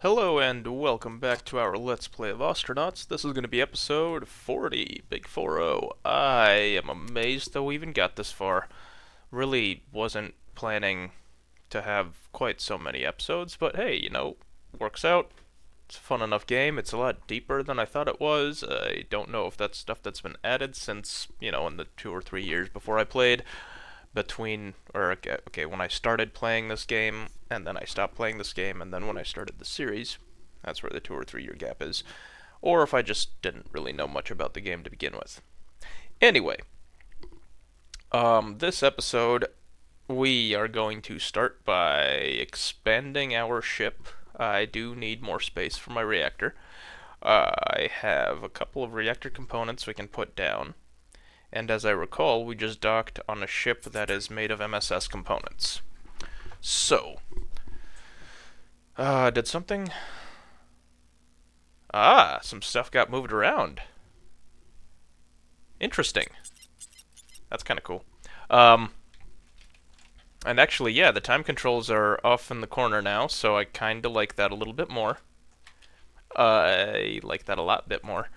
Hello and welcome back to our Let's Play of Ostranauts. This is going to be episode 40, Big 4-0. I am amazed that we even got this far. Really wasn't planning to have quite so many episodes, but hey, works out. It's a fun enough game. It's a lot deeper than I thought it was. I don't know if that's stuff that's been added since, in the 2 or 3 years before I played. When I started playing this game, and then I stopped playing this game, and then when I started the series, that's where the 2 or 3 year gap is. Or if I just didn't really know much about the game to begin with. Anyway, this episode, we are going to start by expanding our ship. I do need more space for my reactor. I have a couple of reactor components we can put down. And as I recall, we just docked on a ship that is made of MSS components. So, did something... some stuff got moved around. Interesting. That's kind of cool. And actually, yeah, the time controls are off in the corner now, so I kind of like that a little bit more. I like that a lot bit more.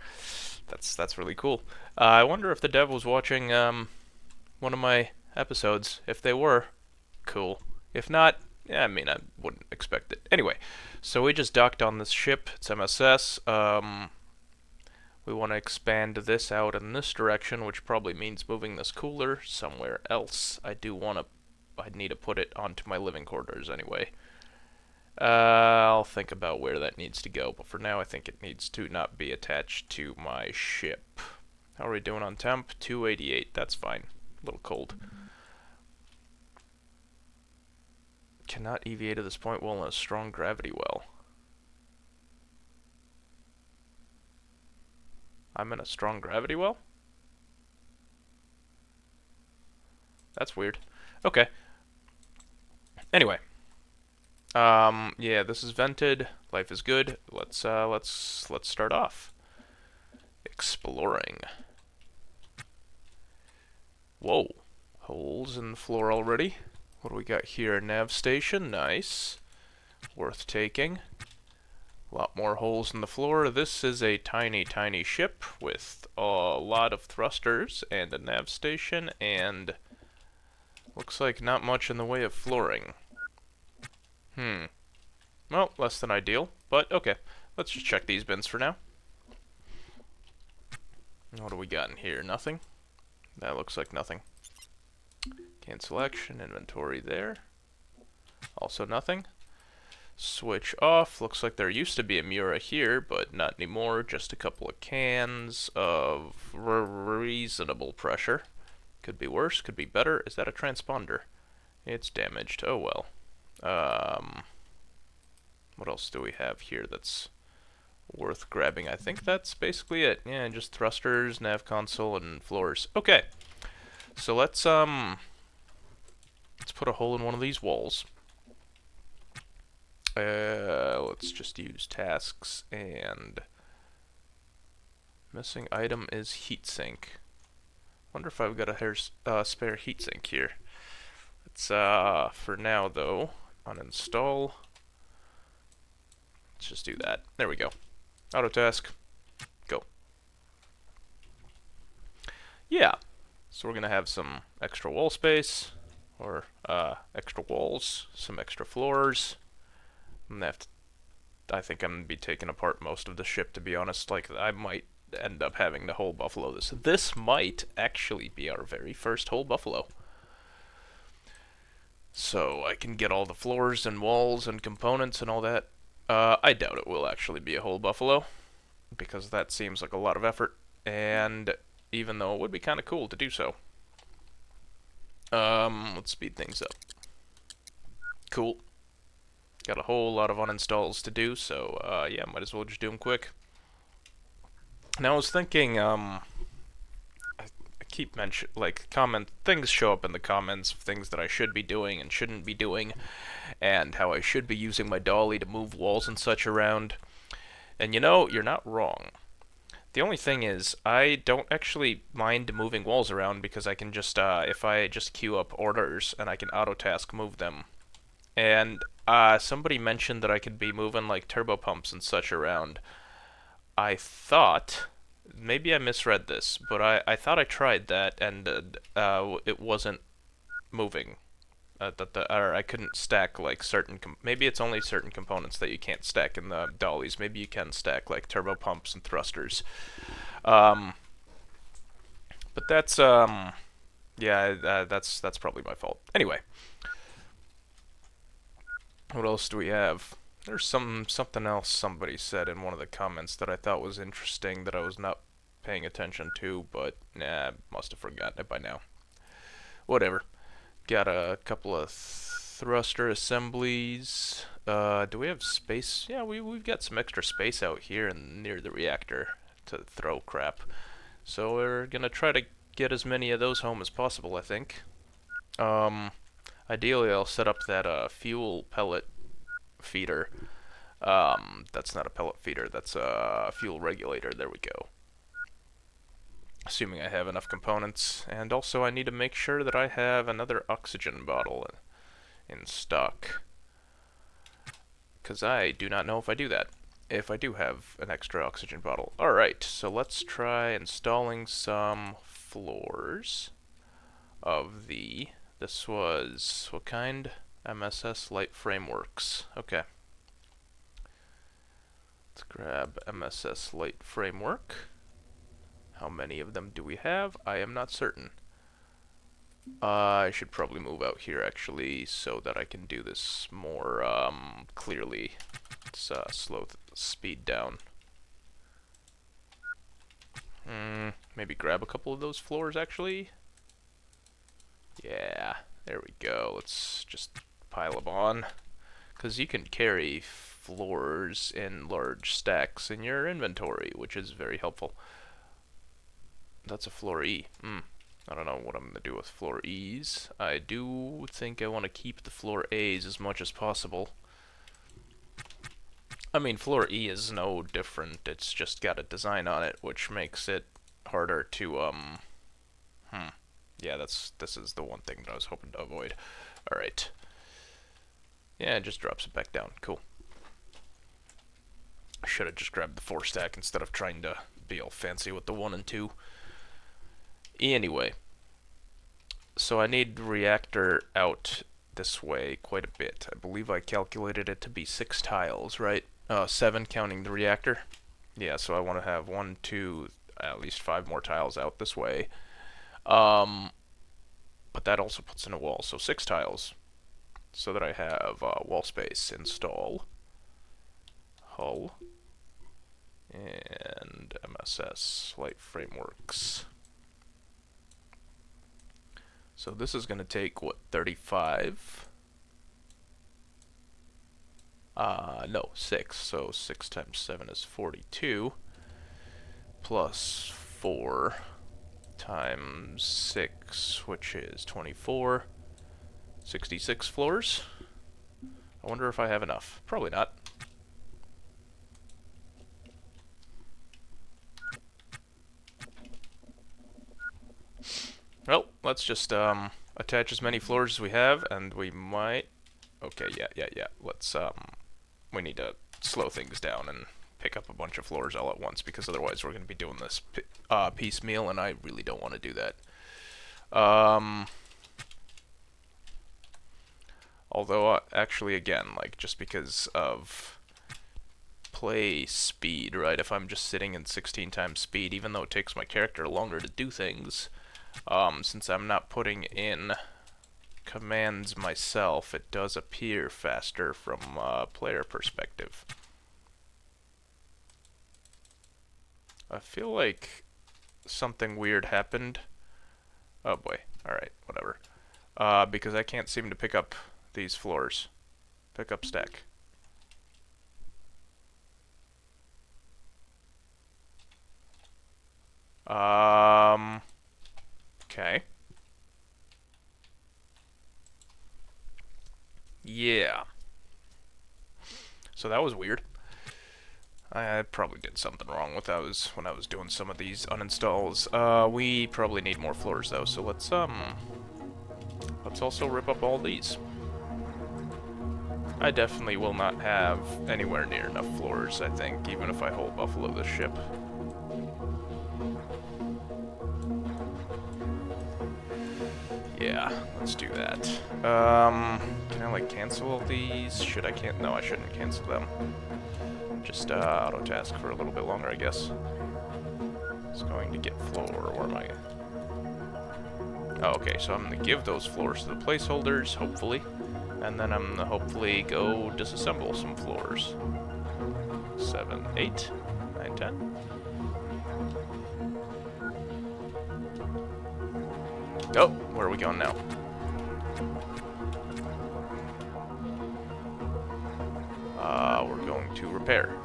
That's really cool. I wonder if the dev was watching one of my episodes. If they were, cool. If not, yeah, I mean, I wouldn't expect it. Anyway, so we just docked on this ship. It's MSS. We want to expand this out in this direction, which probably means moving this cooler somewhere else. I need to put it onto my living quarters anyway. I'll think about where that needs to go, but for now I think it needs to not be attached to my ship. How are we doing on temp? 288, that's fine. A little cold. Cannot EVA to this point while in a strong gravity well. I'm in a strong gravity well? That's weird. Okay. Anyway. Yeah, this is vented. Life is good. Let's start off. Exploring. Whoa. Holes in the floor already. What do we got here? Nav station. Nice. Worth taking. A lot more holes in the floor. This is a tiny, tiny ship with a lot of thrusters and a nav station, and looks like not much in the way of flooring. Well, less than ideal, but okay. Let's just check these bins for now. What do we got in here? Nothing? That looks like nothing. Cancel action, inventory there. Also nothing. Switch off. Looks like there used to be a Mura here, but not anymore. Just a couple of cans of reasonable pressure. Could be worse, could be better. Is that a transponder? It's damaged. Oh well. What else do we have here that's worth grabbing? I think that's basically it. Yeah, just thrusters, nav console, and floors. Okay. So let's put a hole in one of these walls. Let's just use tasks, and missing item is heatsink. Wonder if I've got a spare heatsink here. Let's for now though, uninstall. Let's just do that. There we go. Auto task. Go. Yeah. So we're gonna have some extra wall space, or extra walls, some extra floors. I think I'm gonna be taking apart most of the ship, to be honest. Like, I might end up having to whole buffalo this. This might actually be our very first whole buffalo. So I can get all the floors and walls and components and all that. I doubt it will actually be a whole buffalo, because that seems like a lot of effort, and even though it would be kind of cool to do so. Let's speed things up. Cool. Got a whole lot of uninstalls to do, so yeah, might as well just do them quick. Now I was thinking, I keep things show up in the comments of things that I should be doing and shouldn't be doing, and how I should be using my dolly to move walls and such around. And you're not wrong. The only thing is, I don't actually mind moving walls around, because I can just, if I just queue up orders, and I can auto-task move them And somebody mentioned that I could be moving like turbo pumps and such around. I thought, maybe I misread this, but I thought I tried that and it wasn't moving. Or I couldn't stack like certain. Maybe it's only certain components that you can't stack in the dollies. Maybe you can stack like turbo pumps and thrusters. Um, but that's yeah, that's probably my fault. Anyway, what else do we have? There's something else somebody said in one of the comments that I thought was interesting that I was not paying attention to, but nah, must have forgotten it by now. Whatever. Got a couple of thruster assemblies. Do we have space? Yeah, we've got some extra space out here and near the reactor to throw crap. So we're gonna try to get as many of those home as possible, I think. Um, Ideally, I'll set up that fuel pellet feeder. That's not a pellet feeder. That's a fuel regulator. There we go. Assuming I have enough components, and also I need to make sure that I have another oxygen bottle in stock, because I do not know if I do that. If I do have an extra oxygen bottle. Alright, so let's try installing some floors of the... This was... what kind? MSS Light Frameworks. Okay. Let's grab MSS Light Framework. How many of them do we have? I am not certain. I should probably move out here actually so that I can do this more clearly. Let's slow the speed down. Maybe grab a couple of those floors actually. Yeah, there we go. Let's just pile them on. Because you can carry floors in large stacks in your inventory, which is very helpful. That's a floor E. I don't know what I'm going to do with floor E's. I do think I want to keep the floor A's as much as possible. I mean, floor E is no different. It's just got a design on it, which makes it harder to, Yeah, this is the one thing that I was hoping to avoid. Alright. Yeah, it just drops it back down. Cool. I should have just grabbed the 4 stack instead of trying to be all fancy with the 1 and 2. Anyway, so I need the reactor out this way quite a bit. I believe I calculated it to be 6 tiles, right? 7 counting the reactor. Yeah, so I want to have 1, 2, at least 5 more tiles out this way. But that also puts in a wall, so 6 tiles. So that I have wall space. Install hull and MSS Light Frameworks. So this is going to take, what, 35? No, 6. So 6 times 7 is 42. Plus 4 times 6, which is 24. 66 floors. I wonder if I have enough. Probably not. Well, let's just attach as many floors as we have, and we might... Okay, yeah. Let's, we need to slow things down and pick up a bunch of floors all at once, because otherwise we're going to be doing this piecemeal, and I really don't want to do that. Although, actually, again, like, just because of play speed, right? If I'm just sitting in 16 times speed, even though it takes my character longer to do things, since I'm not putting in commands myself, it does appear faster from a player perspective. I feel like something weird happened. Oh boy, alright, whatever. Because I can't seem to pick up these floors. Pick up stack. Okay. Yeah. So that was weird. I probably did something wrong with those when I was doing some of these uninstalls. We probably need more floors though, so let's also rip up all these. I definitely will not have anywhere near enough floors, I think, even if I whole buffalo this ship. Yeah, let's do that. Can I, like, cancel all these? Should I can't? No, I shouldn't cancel them. Just, auto task for a little bit longer, I guess. It's going to get floor, where am I? Oh, okay, so I'm gonna give those floors to the placeholders, hopefully. And then I'm gonna hopefully go disassemble some floors. 7, 8, 9, 10. Oh, where are we going now? We're going to repair.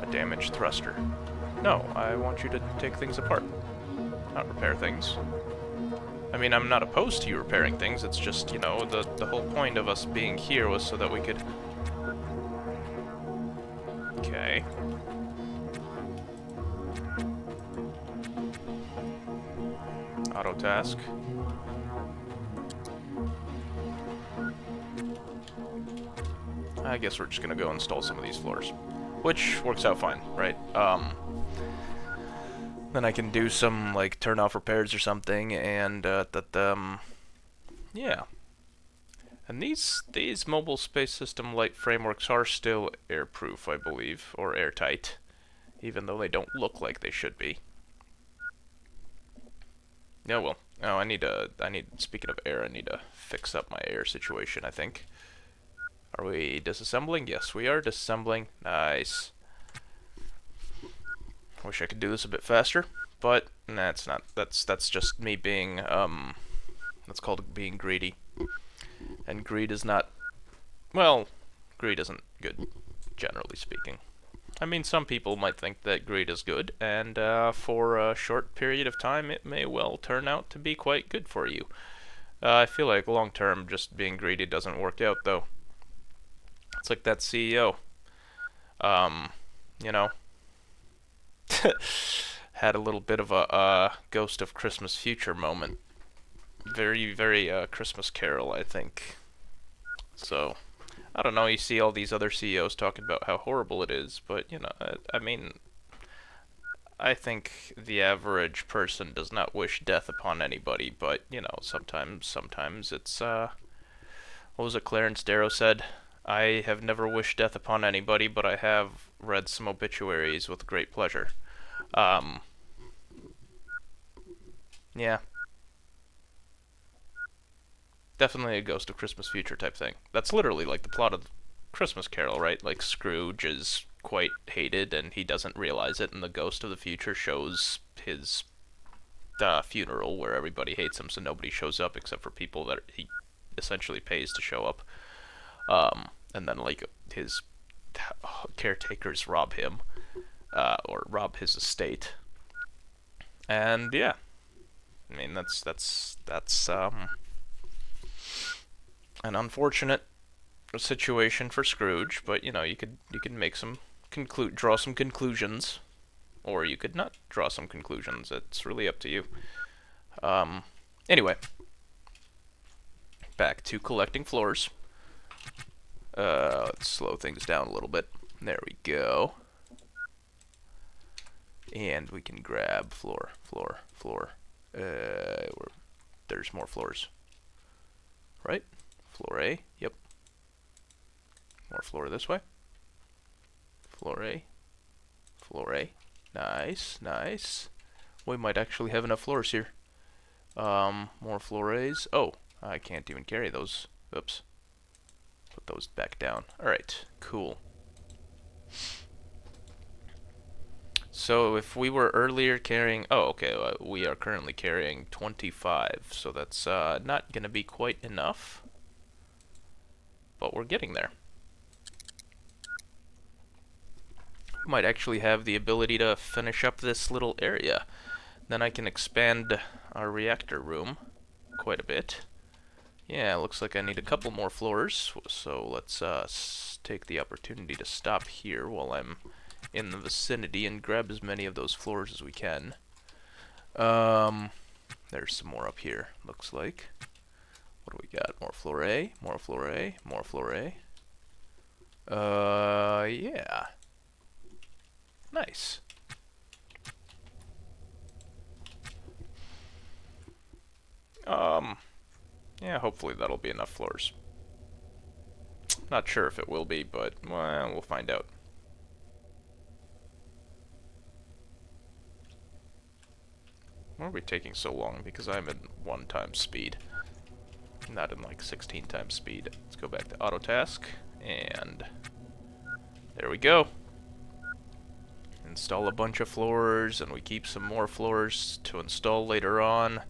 A damaged thruster. No, I want you to take things apart, not repair things. I mean, I'm not opposed to you repairing things, it's just, you know, the whole point of us being here was so that we could... Okay. Auto task. I guess we're just gonna go install some of these floors. Which works out fine, right? Then I can do some, like, turn-off repairs or something, and, yeah. And these mobile space system light frameworks are still airproof, I believe, or airtight, even though they don't look like they should be. Yeah, well. Oh, speaking of air, I need to fix up my air situation, I think. Are we disassembling? Yes, we are disassembling. Nice. Wish I could do this a bit faster, but that's not. That's just me being that's called being greedy. And greed is not, well, greed isn't good, generally speaking. I mean, some people might think that greed is good, and for a short period of time, it may well turn out to be quite good for you. I feel like long term, just being greedy doesn't work out, though. It's like that CEO. You know, had a little bit of a Ghost of Christmas Future moment. Very, very Christmas Carol, I think. So, I don't know, you see all these other CEOs talking about how horrible it is, but, you know, I mean, I think the average person does not wish death upon anybody, but, you know, sometimes it's, what was it Clarence Darrow said? I have never wished death upon anybody, but I have read some obituaries with great pleasure. Yeah. Definitely a Ghost of Christmas Future type thing. That's literally like the plot of Christmas Carol, right? Like, Scrooge is quite hated and he doesn't realize it, and the Ghost of the Future shows his funeral where everybody hates him, so nobody shows up except for people that he essentially pays to show up. And then, like, his caretakers rob him, or rob his estate. And yeah, I mean, that's an unfortunate situation for Scrooge, but, you know, you could make some draw some conclusions, or you could not draw some conclusions. It's really up to you. Anyway, back to collecting floors. Let's slow things down a little bit. There we go. And we can grab floor. There's more floors. Right? Floor A, yep. More floor this way. Floor A. Floor A. Nice, nice. We might actually have enough floors here. More floor A's. Oh, I can't even carry those. Oops. Put those back down. Alright, cool. So if we were earlier carrying... Oh, okay, we are currently carrying 25, so that's not going to be quite enough. But we're getting there. We might actually have the ability to finish up this little area. Then I can expand our reactor room quite a bit. Yeah, looks like I need a couple more floors, so let's take the opportunity to stop here while I'm in the vicinity and grab as many of those floors as we can. There's some more up here, looks like. What do we got? More flore, more flore, more flore. Yeah. Nice. Yeah, hopefully that'll be enough floors. Not sure if it will be, but, well, we'll find out. Why are we taking so long? Because I'm in 1 times speed. Not in like 16 times speed. Let's go back to auto task, and there we go. Install a bunch of floors, and we keep some more floors to install later on.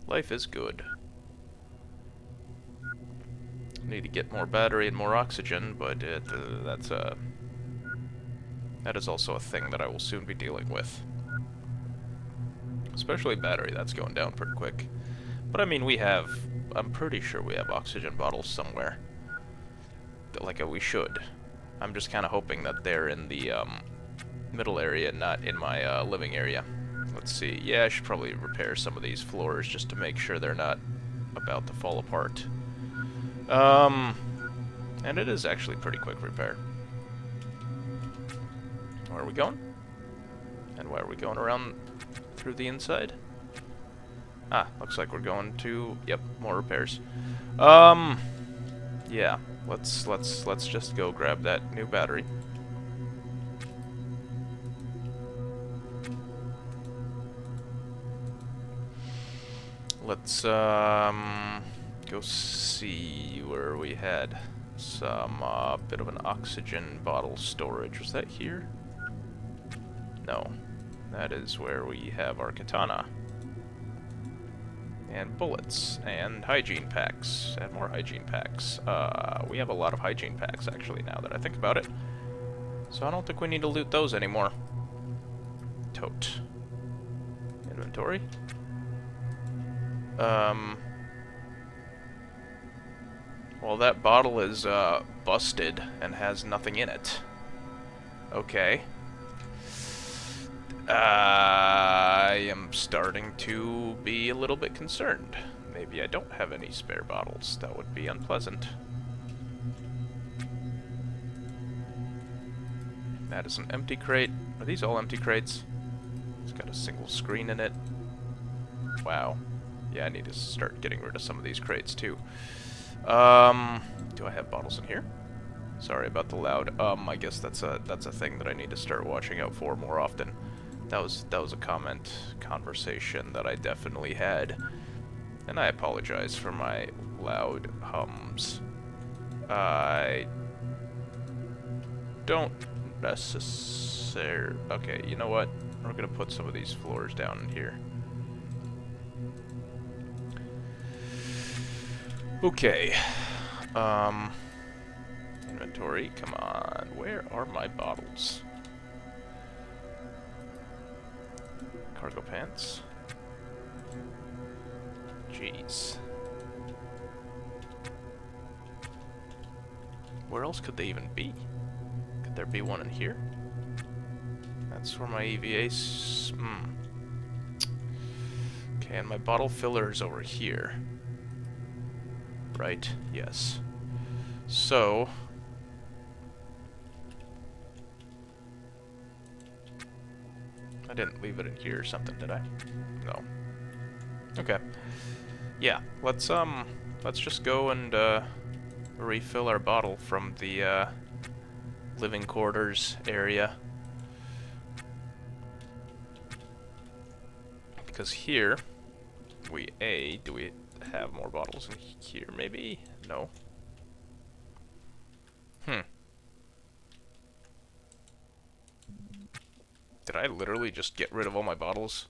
Life is good. Need to get more battery and more oxygen, but that is also a thing that I will soon be dealing with. Especially battery, that's going down pretty quick. But I mean, I'm pretty sure we have oxygen bottles somewhere. Like we should. I'm just kind of hoping that they're in the middle area, not in my living area. Let's see. Yeah, I should probably repair some of these floors just to make sure they're not about to fall apart. And it is actually pretty quick repair. Where are we going? And why are we going around through the inside? Ah, looks like we're going to, yep, more repairs. Yeah, let's just go grab that new battery. Let's go see where we had some bit of an oxygen bottle storage. Was that here? No, that is where we have our katana. And bullets, and hygiene packs, and more hygiene packs. We have a lot of hygiene packs, actually, now that I think about it. So I don't think we need to loot those anymore. Tote. Inventory. Well, that bottle is, busted and has nothing in it. Okay. I am starting to be a little bit concerned. Maybe I don't have any spare bottles. That would be unpleasant. That is an empty crate. Are these all empty crates? It's got a single screen in it. Wow. Yeah, I need to start getting rid of some of these crates too. Do I have bottles in here? Sorry about the loud. I guess that's a thing that I need to start watching out for more often. That was a conversation that I definitely had, and I apologize for my loud hums. I don't necessarily. Okay, you know what? We're gonna put some of these floors down in here. Okay. Inventory. Come on. Where are my bottles? Cargo pants. Jeez. Where else could they even be? Could there be one in here? That's where my EVA's... Okay, and my bottle filler is over here. Right? Yes. So... I didn't leave it in here or something, did I? No. Okay. Yeah, let's just go and refill our bottle from the living quarters area. Because here do we have more bottles in here maybe? No. Did I literally just get rid of all my bottles?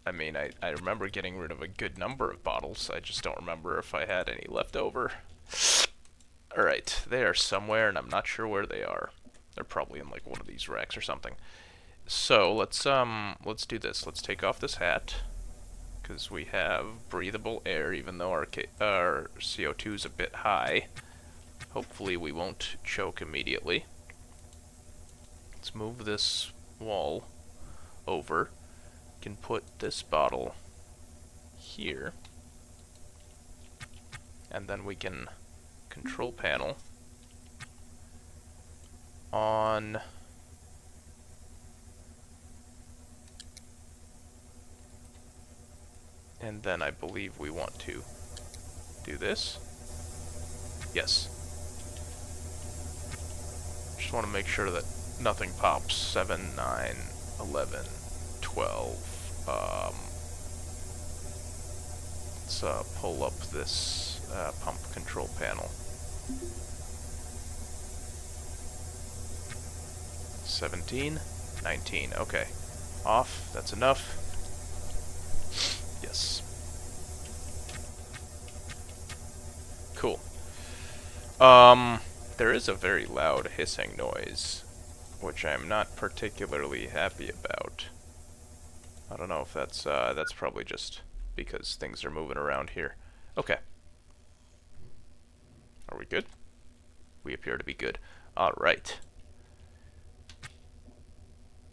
I mean, I remember getting rid of a good number of bottles. I just don't remember if I had any left over. Alright, they are somewhere, and I'm not sure where they are. They're probably in, like, one of these racks or something. So, let's do this. Let's take off this hat, because we have breathable air, even though our CO2 is a bit high. Hopefully we won't choke immediately. Let's move this wall over. Can put this bottle here. And then we can control panel on and then I believe we want to do this. Yes. Just want to make sure that nothing pops. 7, 9, 11, 12. Let's pull up this pump control panel. 17, 19. Okay. Off. That's enough. Yes. Cool. There is a very loud hissing noise, which I'm not particularly happy about. I don't know if that's probably just because things are moving around here. Okay. Are we good? We appear to be good. Alright.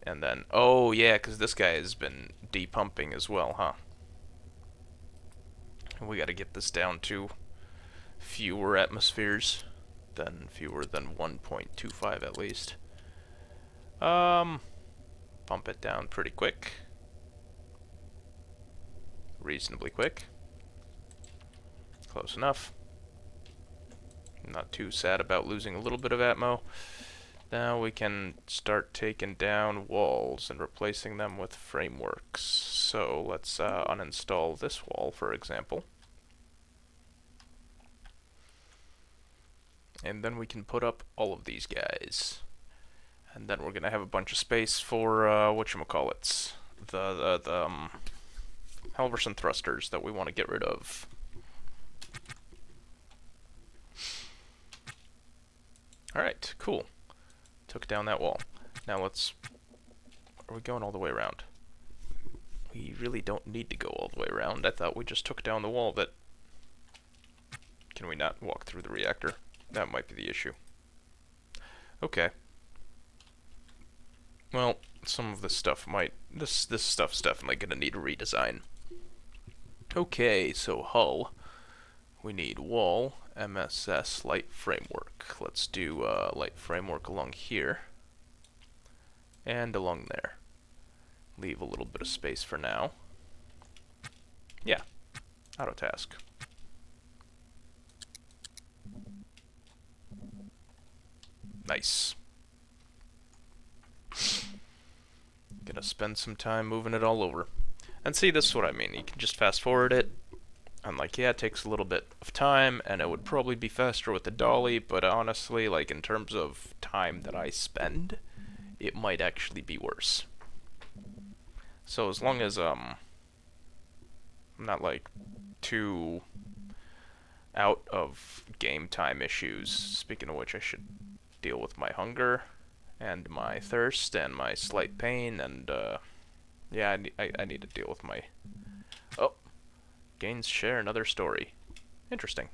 And then, oh yeah, because this guy has been depumping as well, huh? We gotta get this down to fewer atmospheres fewer than 1.25 at least. Bump it down pretty quick. Reasonably quick. Close enough. Not too sad about losing a little bit of atmo. Now we can start taking down walls and replacing them with frameworks. So let's uninstall this wall, for example. And then we can put up all of these guys. And then we're going to have a bunch of space for, whatchamacallits, the Halverson thrusters that we want to get rid of. Alright, cool. Took down that wall. Now let's... Are we going all the way around? We really don't need to go all the way around. I thought we just took down the wall that... Can we not walk through the reactor? That might be the issue. Okay. Well, some of this stuff might... This stuff's definitely gonna need a redesign. Okay, so hull. We need wall, MSS, light framework. Let's do light framework along here. And along there. Leave a little bit of space for now. Yeah. Auto task. Nice. Gonna spend some time moving it all over. And see, this is what I mean. You can just fast forward it. I'm like, yeah, it takes a little bit of time, and it would probably be faster with the dolly, but honestly, like, in terms of time that I spend, it might actually be worse. So as long as, I'm not, like, too out of game time issues, speaking of which, I should deal with my hunger, and my thirst, and my slight pain, and, yeah, I need to deal with my... Oh! Gains share another story. Interesting.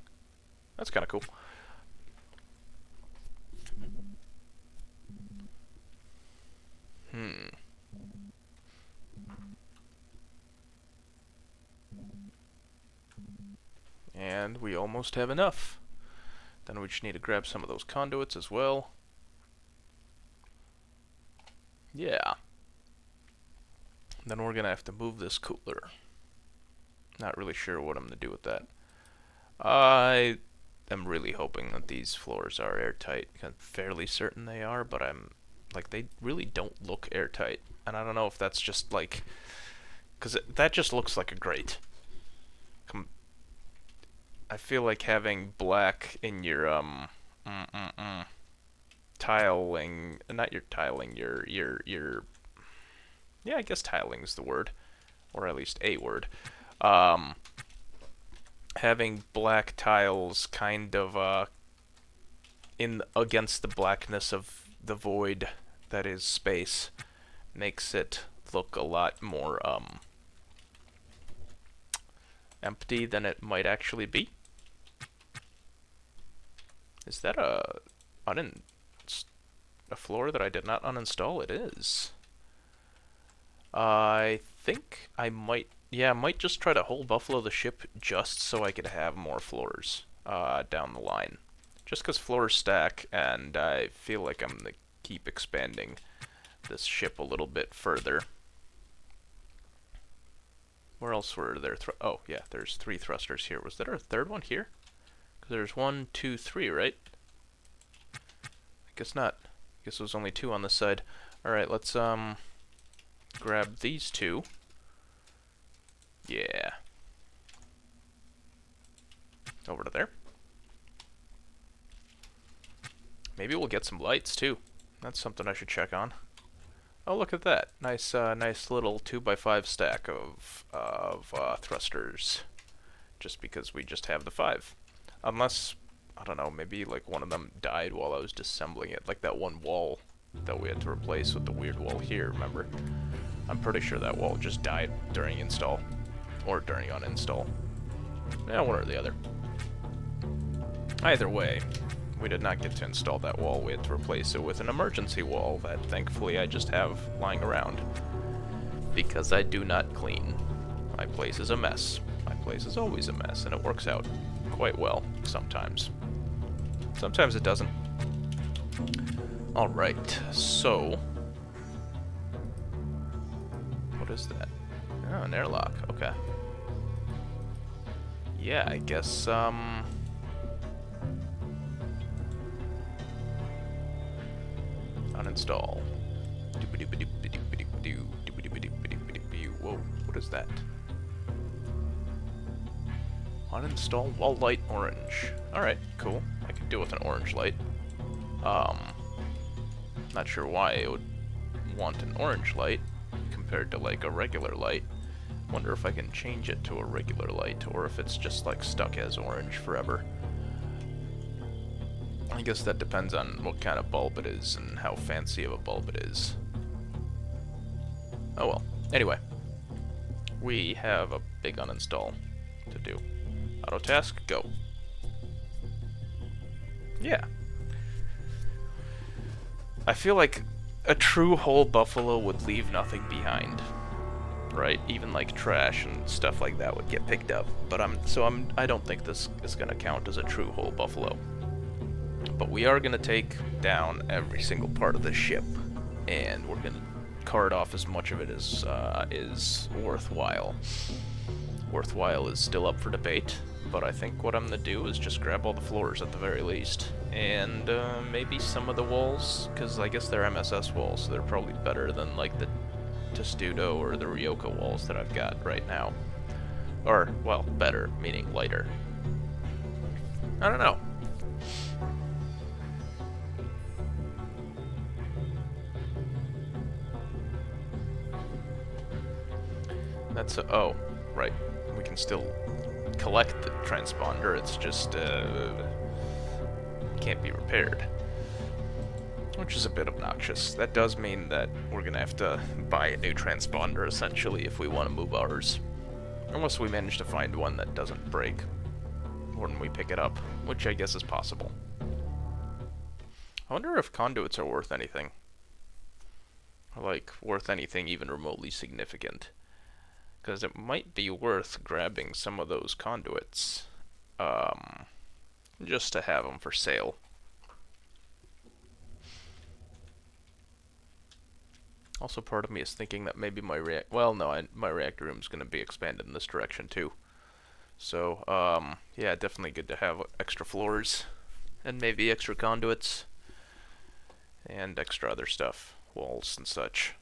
That's kind of cool. And we almost have enough. Then we just need to grab some of those conduits as well. Yeah. Then we're gonna have to move this cooler. Not really sure what I'm gonna do with that. I am really hoping that these floors are airtight. I'm fairly certain they are, but I'm like, they really don't look airtight. And I don't know if that's just like, because that just looks like a grate. I feel like having black in your tiling, not your tiling, your yeah, I guess tiling is the word, or at least a word. Having black tiles kind of in against the blackness of the void that is space makes it look a lot more empty than it might actually be. Is that a floor that I did not uninstall? It is. I think I might, yeah, I might just try to whole buffalo the ship just so I could have more floors. down the line. Just because floors stack, and I feel like I'm going to keep expanding this ship a little bit further. Where else were there? Oh, yeah, there's 3 thrusters here. Was there a third one here? Because there's 1, 2, 3, right? I guess not. I guess there was only 2 on this side. Alright, let's grab these 2. Yeah. Over to there. Maybe we'll get some lights too. That's something I should check on. Oh, look at that! Nice, nice little 2x5 stack of thrusters. Just because we just have the 5, unless I don't know, maybe like one of them died while I was disassembling it, like that one wall that we had to replace with the weird wall here. Remember? I'm pretty sure that wall just died during install, or during uninstall. Yeah, one or the other. Either way, we did not get to install that wall. We had to replace it with an emergency wall that thankfully I just have lying around. Because I do not clean. My place is a mess. My place is always a mess, and it works out quite well sometimes. Sometimes it doesn't. Alright, so... what is that? Oh, an airlock. Okay. Yeah, I guess, uninstall. Whoa, what is that? Uninstall wall light orange. Alright, cool. I could do with an orange light. Not sure why I would want an orange light compared to like a regular light. Wonder if I can change it to a regular light, or if it's just like stuck as orange forever. I guess that depends on what kind of bulb it is and how fancy of a bulb it is. Oh well. Anyway, we have a big uninstall to do. Auto task, go. Yeah. I feel like a true whole buffalo would leave nothing behind. Right? Even like trash and stuff like that would get picked up. But I don't think this is gonna count as a true whole buffalo. But we are gonna take down every single part of the ship, and we're gonna cart off as much of it as is worthwhile. Worthwhile is still up for debate, but I think what I'm gonna do is just grab all the floors at the very least, and maybe some of the walls, because I guess they're MSS walls, so they're probably better than like the Testudo or the Ryoka walls that I've got right now. Or, well, better, meaning lighter. I don't know. That's a, oh, right. We can still collect the transponder, it's just, can't be repaired. Which is a bit obnoxious. That does mean that we're gonna have to buy a new transponder, essentially, if we want to move ours. Unless we manage to find one that doesn't break when we pick it up, which I guess is possible. I wonder if conduits are worth anything. Or, like, worth anything even remotely significant. Because it might be worth grabbing some of those conduits, just to have them for sale. Also, part of me is thinking that maybe my my reactor room is going to be expanded in this direction too. So, yeah, definitely good to have extra floors, and maybe extra conduits, and extra other stuff, walls and such.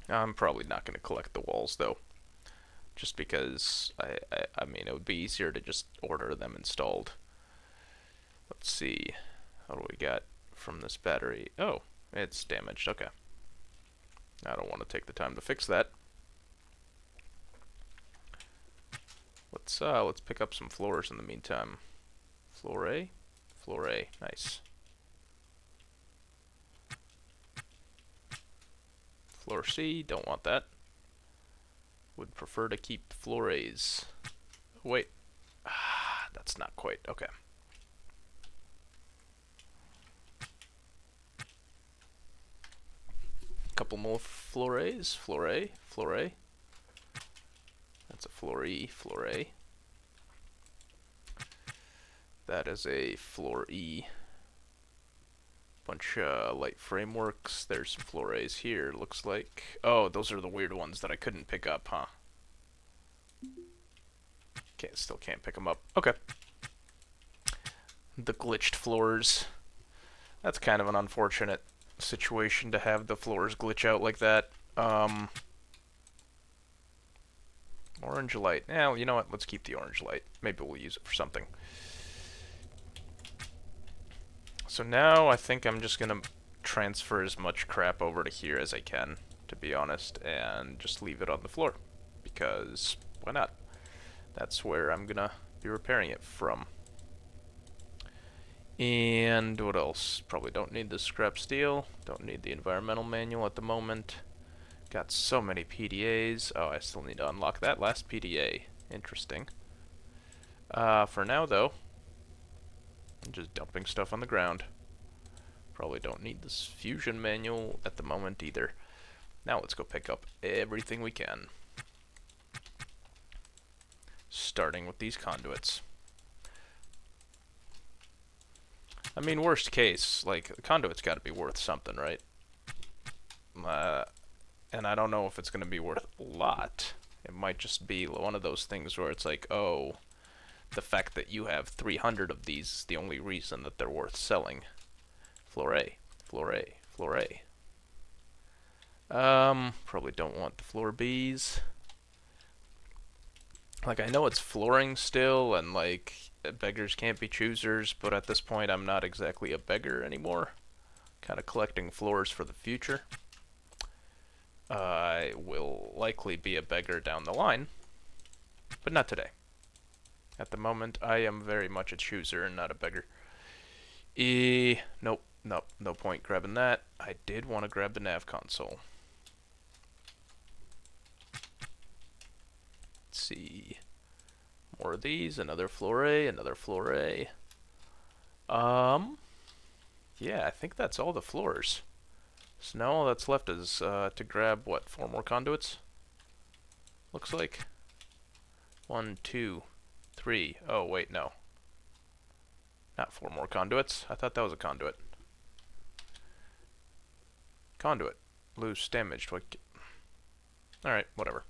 I'm probably not going to collect the walls though, just because I mean it would be easier to just order them installed. Let's see, how do we got from this battery? Oh. It's damaged, okay. I don't want to take the time to fix that. Let's pick up some floors in the meantime. Floor A? Floor A, nice. Floor C, don't want that. Would prefer to keep floor A's. Wait. Ah, that's not quite, okay. Couple more floor A's. Floor A, floor A. That's a floor E, floor A. That is a floor E. Bunch of light frameworks. There's some floor A's here, looks like. Oh, those are the weird ones that I couldn't pick up, huh? Still can't pick them up. Okay. The glitched floors. That's kind of an unfortunate situation to have the floors glitch out like that. Orange light. Well, you know what? Let's keep the orange light. Maybe we'll use it for something. So now I think I'm just gonna transfer as much crap over to here as I can, to be honest, and just leave it on the floor. Because why not? That's where I'm gonna be repairing it from. And what else? Probably don't need the scrap steel. Don't need the environmental manual at the moment. Got so many PDAs. Oh, I still need to unlock that last PDA. Interesting. For now, though, I'm just dumping stuff on the ground. Probably don't need this fusion manual at the moment either. Now let's go pick up everything we can. Starting with these conduits. I mean, worst case, like, the conduit's got to be worth something, right? And I don't know if it's going to be worth a lot. It might just be one of those things where it's like, oh, the fact that you have 300 of these is the only reason that they're worth selling. Floor A, floor A, floor A. Probably don't want the floor Bs. Like, I know it's flooring still, and, like, beggars can't be choosers, but at this point I'm not exactly a beggar anymore. Kind of collecting floors for the future. I will likely be a beggar down the line, but not today. At the moment, I am very much a chooser and not a beggar. Nope, no point grabbing that. I did want to grab the nav console. Let's see. More of these, another floor A, another floor A. Yeah, I think that's all the floors. So now all that's left is to grab, what, 4 more conduits? Looks like. 1, 2, 3. Oh, wait, no. Not 4 more conduits. I thought that was a conduit. Conduit. Loose, damaged. Alright, whatever.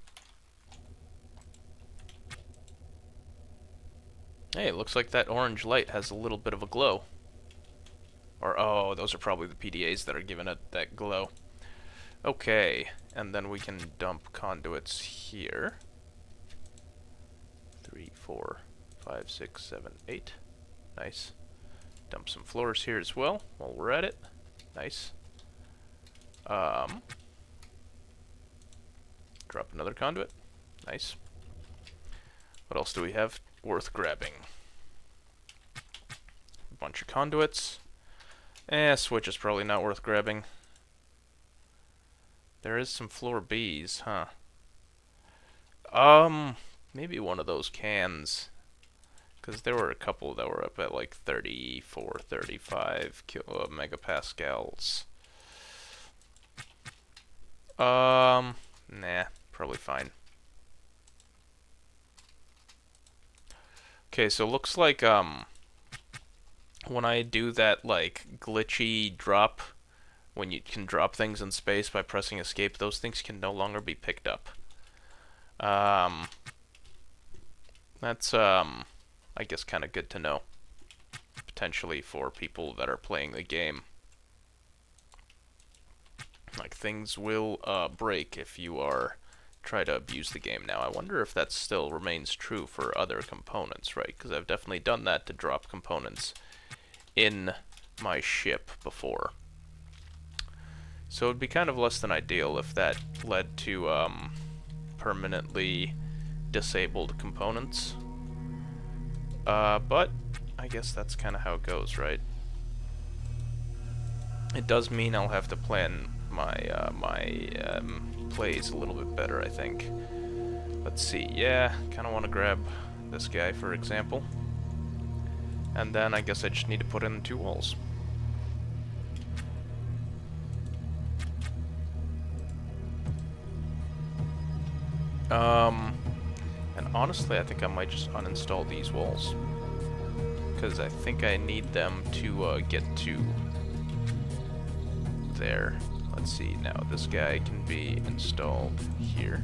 Hey, it looks like that orange light has a little bit of a glow. Or, oh, those are probably the PDAs that are giving it that glow. Okay, and then we can dump conduits here. 3, 4, 5, 6, 7, 8. Nice. Dump some floors here as well while we're at it. Nice. Drop another conduit. Nice. What else do we have worth grabbing? A bunch of conduits. Switch is probably not worth grabbing. There is some floor Bs, huh? Maybe one of those cans. Because there were a couple that were up at like 34, 35 megapascals. Nah, probably fine. Okay, so looks like, when I do that, like, glitchy drop, when you can drop things in space by pressing escape, those things can no longer be picked up. That's, I guess kind of good to know. Potentially for people that are playing the game. Like, things will, break if you are try to abuse the game now. I wonder if that still remains true for other components, right? Because I've definitely done that to drop components in my ship before. So it'd be kind of less than ideal if that led to permanently disabled components. But I guess that's kind of how it goes, right? It does mean I'll have to plan my plays a little bit better, I think. Let's see. Yeah, kind of want to grab this guy, for example. And then I guess I just need to put in 2 walls. And honestly, I think I might just uninstall these walls. because I think I need them to get to there. Let's see, now this guy can be installed here.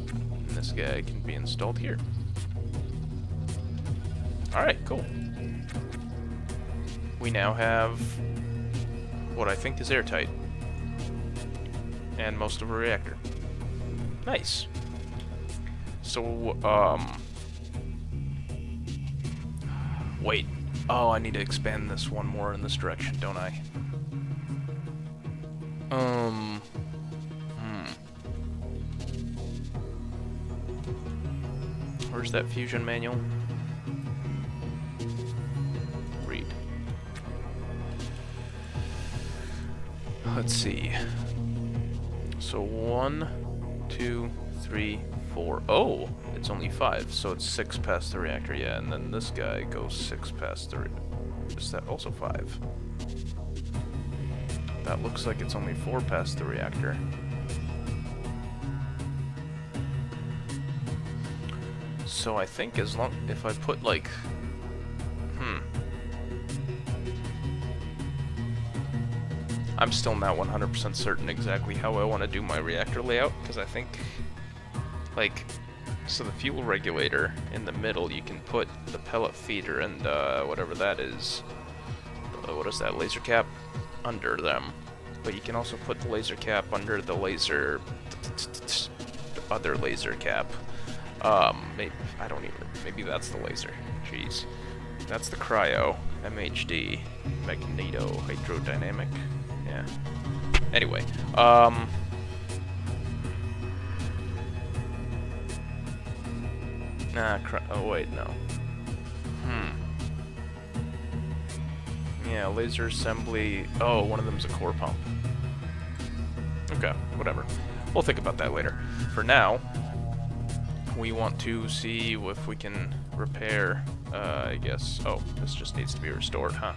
And this guy can be installed here. Alright, cool. We now have what I think is airtight. And most of a reactor. Nice. So, wait. Oh, I need to expand this one more in this direction, don't I? Where's that fusion manual? Read. Let's see. So 1, 2, 3, 4. Oh, it's only 5, so it's 6 past the reactor. Yeah, and then this guy goes 6 past the. Is that also 5? That looks like it's only 4 past the reactor. So I think as long if I put like, I'm still not 100% certain exactly how I want to do my reactor layout, because I think, like, so the fuel regulator in the middle, you can put the pellet feeder and whatever that is, what is that, laser cap, under them. But you can also put the laser cap under the laser, other laser cap. Maybe, I don't even, maybe that's the laser. Jeez. That's the cryo, MHD, magneto, hydrodynamic. Yeah. Anyway, oh wait, no. Yeah, laser assembly. Oh, one of them's a core pump. Okay, whatever. We'll think about that later. For now, we want to see if we can repair, I guess. Oh, this just needs to be restored, huh?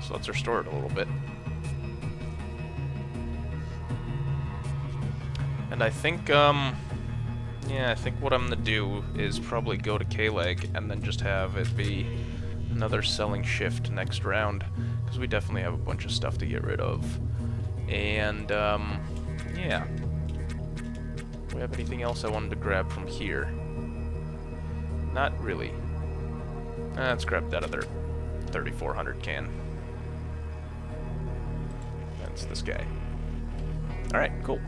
So let's restore it a little bit. And I think, yeah, I think what I'm gonna do is probably go to K-Leg and then just have it be another selling shift next round, because we definitely have a bunch of stuff to get rid of. And, yeah. Do we have anything else I wanted to grab from here? Not really. Let's grab that other 3400 can. That's this guy. Alright, cool.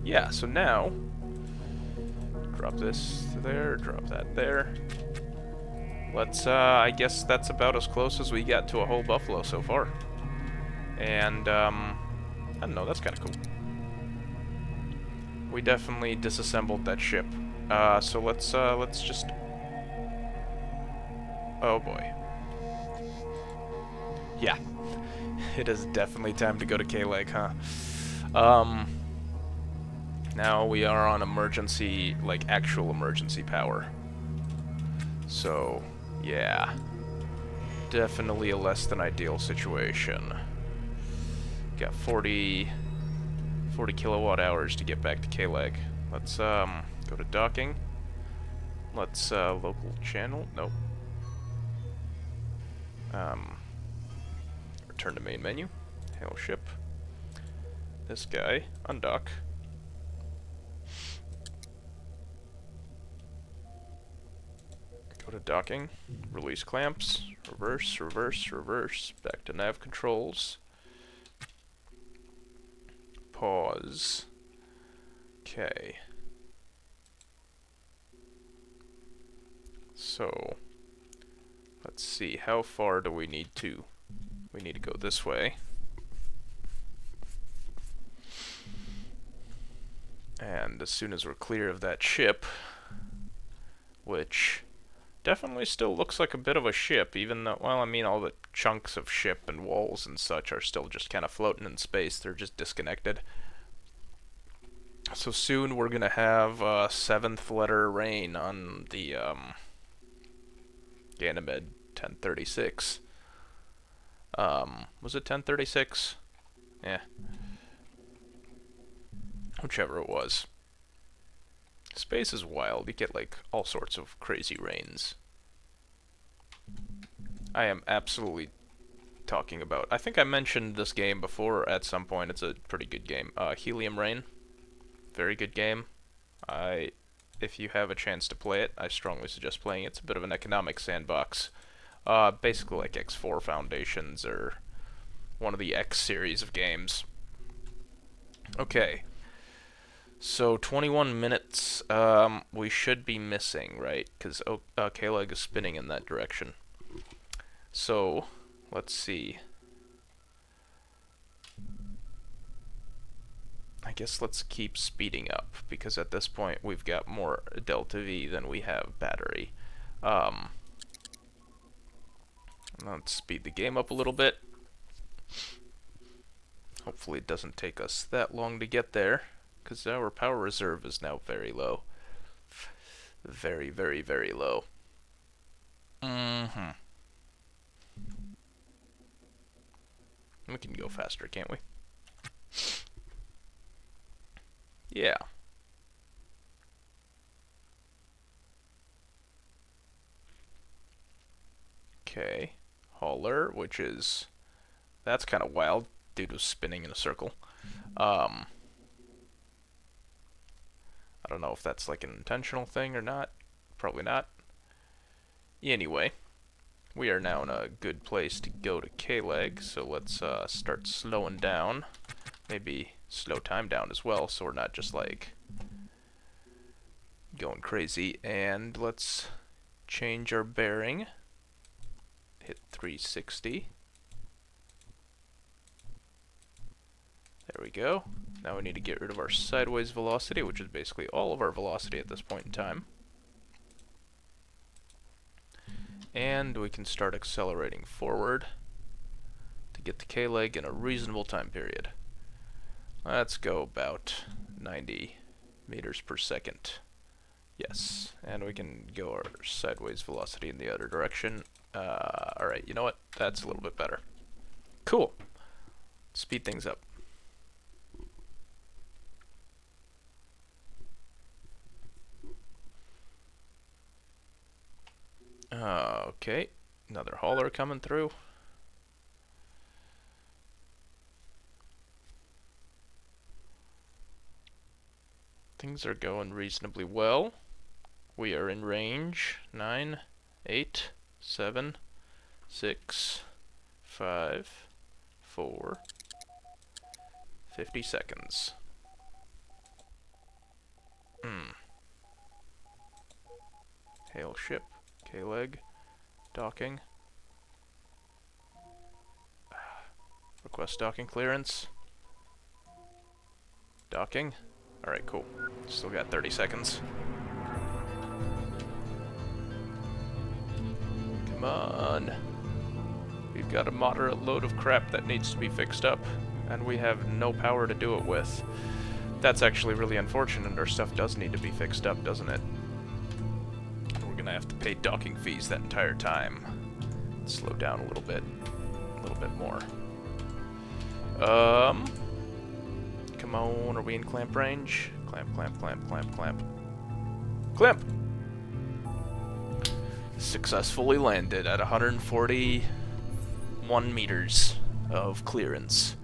Yeah, so now, drop this there, drop that there. Let's, I guess that's about as close as we got to a whole buffalo so far. And, I don't know, that's kind of cool. We definitely disassembled that ship. So let's just... Oh boy. Yeah. It is definitely time to go to K-Leg, huh? Now we are on emergency, like actual emergency power. So, yeah. Definitely a less than ideal situation. Got 40 kilowatt hours to get back to K-Leg. Let's go to docking. Let's local channel. Nope. Return to main menu. Hail ship. This guy. Undock. Go to docking. Release clamps. Reverse, reverse, reverse. Back to nav controls. Pause. Okay. So, let's see, how far do we need to? We need to go this way. And as soon as we're clear of that ship, which definitely still looks like a bit of a ship, even though, well, I mean, all the chunks of ship and walls and such are still just kind of floating in space. They're just disconnected. So soon we're gonna have 7th letter rain on the Ganymede 1036. Was it 1036? Yeah. Whichever it was. Space is wild. You get like all sorts of crazy rains. I am absolutely talking about. I think I mentioned this game before at some point. It's a pretty good game. Helium Rain, very good game. If you have a chance to play it, I strongly suggest playing it. It's a bit of an economic sandbox. Basically like X4 Foundations or one of the X series of games. Okay. So 21 minutes, we should be missing, right? Because K-Leg is spinning in that direction. So, let's see. I guess let's keep speeding up, because at this point we've got more delta V than we have battery. Let's speed the game up a little bit. Hopefully it doesn't take us that long to get there, because our power reserve is now very low. Very, very, very low. We can go faster, can't we? Yeah. Okay. Hauler, which is... That's kind of wild. Dude was spinning in a circle. I don't know if that's like an intentional thing or not. Probably not. Anyway, we are now in a good place to go to K-Leg, so let's start slowing down. Maybe slow time down as well, so we're not just like going crazy. And let's change our bearing. Hit 360. There we go. Now we need to get rid of our sideways velocity, which is basically all of our velocity at this point in time. And we can start accelerating forward to get to K-Leg in a reasonable time period. Let's go about 90 meters per second. Yes, and we can go our sideways velocity in the other direction. Alright, you know what? That's a little bit better. Cool. Speed things up. Okay, another hauler coming through. Things are going reasonably well. We are in range. 9, 8, 7, 6, 5, 4, 50 seconds. Hail ship. K-Leg. Docking. Request docking clearance. Docking. Alright, cool. Still got 30 seconds. Come on. We've got a moderate load of crap that needs to be fixed up, and we have no power to do it with. That's actually really unfortunate. Our stuff does need to be fixed up, doesn't it? We're gonna have to pay docking fees that entire time. Let's slow down a little bit more. Come on, are we in clamp range? Clamp, clamp, clamp, clamp, clamp. Clamp! Successfully landed at 141 meters of clearance.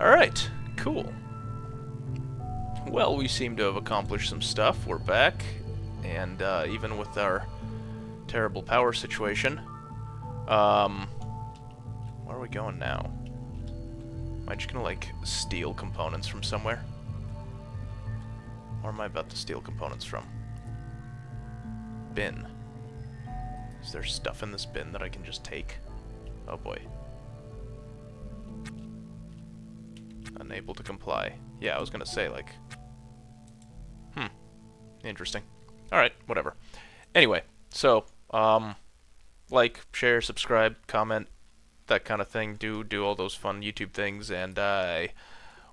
Alright, cool. Well, we seem to have accomplished some stuff. We're back, and even with our terrible power situation, where are we going now? Am I just gonna, like, steal components from somewhere? Where am I about to steal components from? Bin. Is there stuff in this bin that I can just take? Oh boy. Unable to comply. Yeah, I was gonna say, like... Interesting. Alright, whatever. Anyway, so, like, share, subscribe, comment, that kind of thing. Do all those fun YouTube things, and I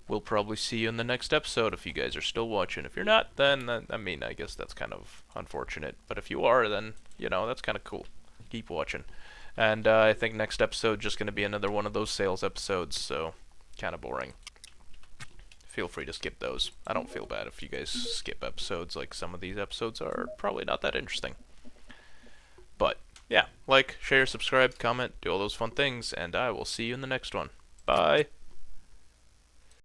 will probably see you in the next episode if you guys are still watching. If you're not, then, I mean, I guess that's kind of unfortunate. But if you are, then, you know, that's kind of cool. Keep watching. And I think next episode just going to be another one of those sales episodes, so kind of boring. feel free to skip those. I don't feel bad if you guys skip episodes. Like, some of these episodes are probably not that interesting. But, yeah, like, share, subscribe, comment, do all those fun things, and I will see you in the next one. Bye!